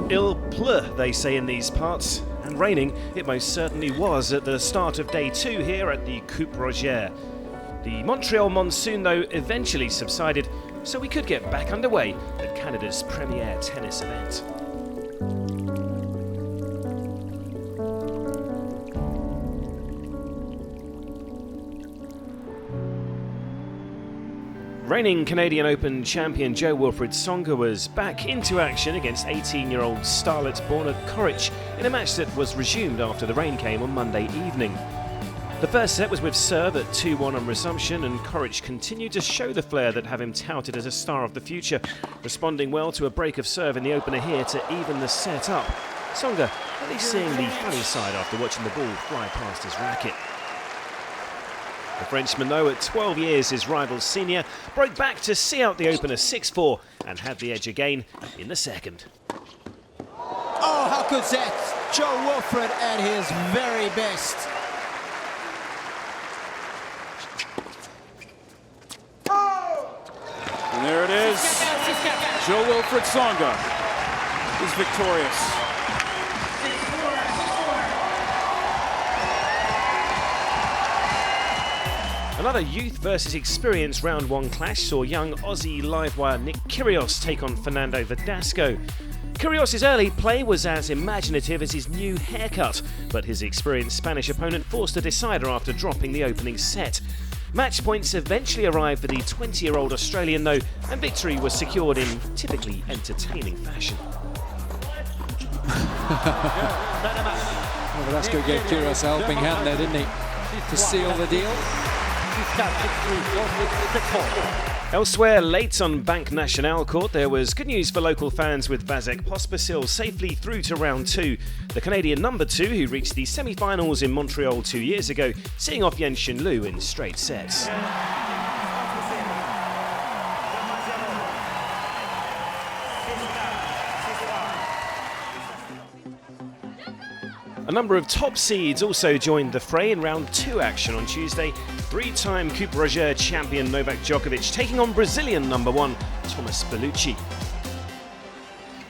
Il pleut, they say in these parts, and raining it most certainly was at the start of day 2 here at the Coupe Rogère. The Montreal monsoon, though, eventually subsided, so we could get back underway at Canada's premier tennis event. Reigning Canadian Open champion Jo-Wilfried Tsonga was back into action against 18-year-old starlet born at Corrich in a match that was resumed after the rain came on Monday evening. The first set was with serve at 2-1 on resumption, and Corrich continued to show the flair that have him touted as a star of the future, responding well to a break of serve in the opener here to even the set up. Tsonga at least seeing the funny side after watching the ball fly past his racket. The Frenchman, though, at 12 years his rival's senior, broke back to see out the opener 6-4 and had the edge again in the second. Oh, how good's that? Jo-Wilfried at his very best. And there it is. Jo-Wilfried Tsonga is victorious. Another youth versus experience round 1 clash saw young Aussie livewire Nick Kyrgios take on Fernando Verdasco. Kyrgios' early play was as imaginative as his new haircut, but his experienced Spanish opponent forced a decider after dropping the opening set. Match points eventually arrived for the 20-year-old Australian, though, and victory was secured in typically entertaining fashion. Well, Verdasco gave Kyrgios a helping hand there, didn't he, to seal the deal? Elsewhere, late on Banque Nationale court, there was good news for local fans with Vasek Pospisil safely through to round 2. The Canadian number 2, who reached the semi-finals in Montreal 2 years ago, seeing off Yen-Hsin Liu in straight sets. A number of top seeds also joined the fray in round 2 action on Tuesday. 3-time Coupe Rogère champion Novak Djokovic taking on Brazilian number 1 Thomas Bellucci.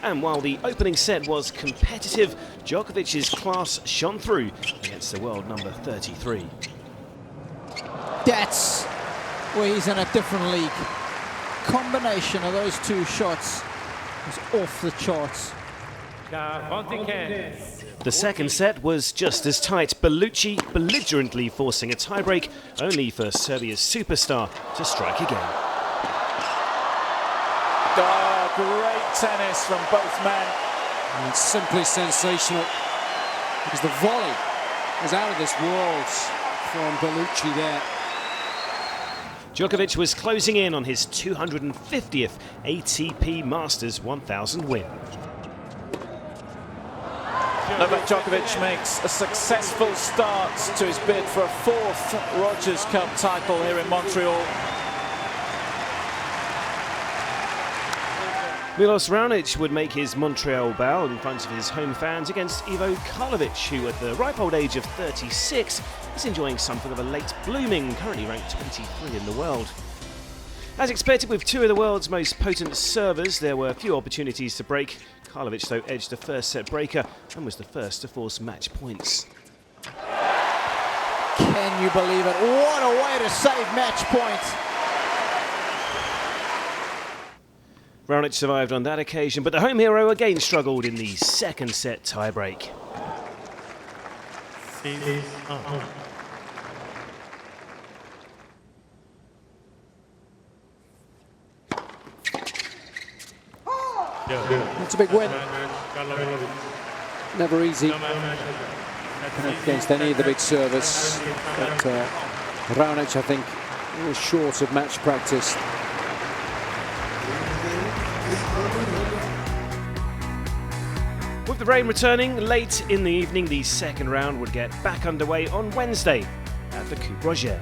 And while the opening set was competitive, Djokovic's class shone through against the world number 33. That's where he's in a different league. Combination of those 2 shots was off the charts. The second set was just as tight, Bellucci belligerently forcing a tiebreak, only for Serbia's superstar to strike again. Oh, great tennis from both men. And it's simply sensational, because the volley is out of this world from Bellucci there. Djokovic was closing in on his 250th ATP Masters 1000 win. Novak Djokovic makes a successful start to his bid for a 4th Rogers Cup title here in Montreal. Milos Raonic would make his Montreal bow in front of his home fans against Ivo Karlovic, who at the ripe old age of 36 is enjoying something of a late blooming, currently ranked 23 in the world. As expected, with 2 of the world's most potent servers, there were few opportunities to break. Karlovic, though, edged the first set breaker and was the first to force match points. Can you believe it? What a way to save match point. Raonic survived on that occasion, but the home hero again struggled in the second set tiebreak. It's a big win. Never easy against any of the big servers. But Raonic, I think, was short of match practice. With the rain returning late in the evening, the second round would get back underway on Wednesday at the Coupe Rogère.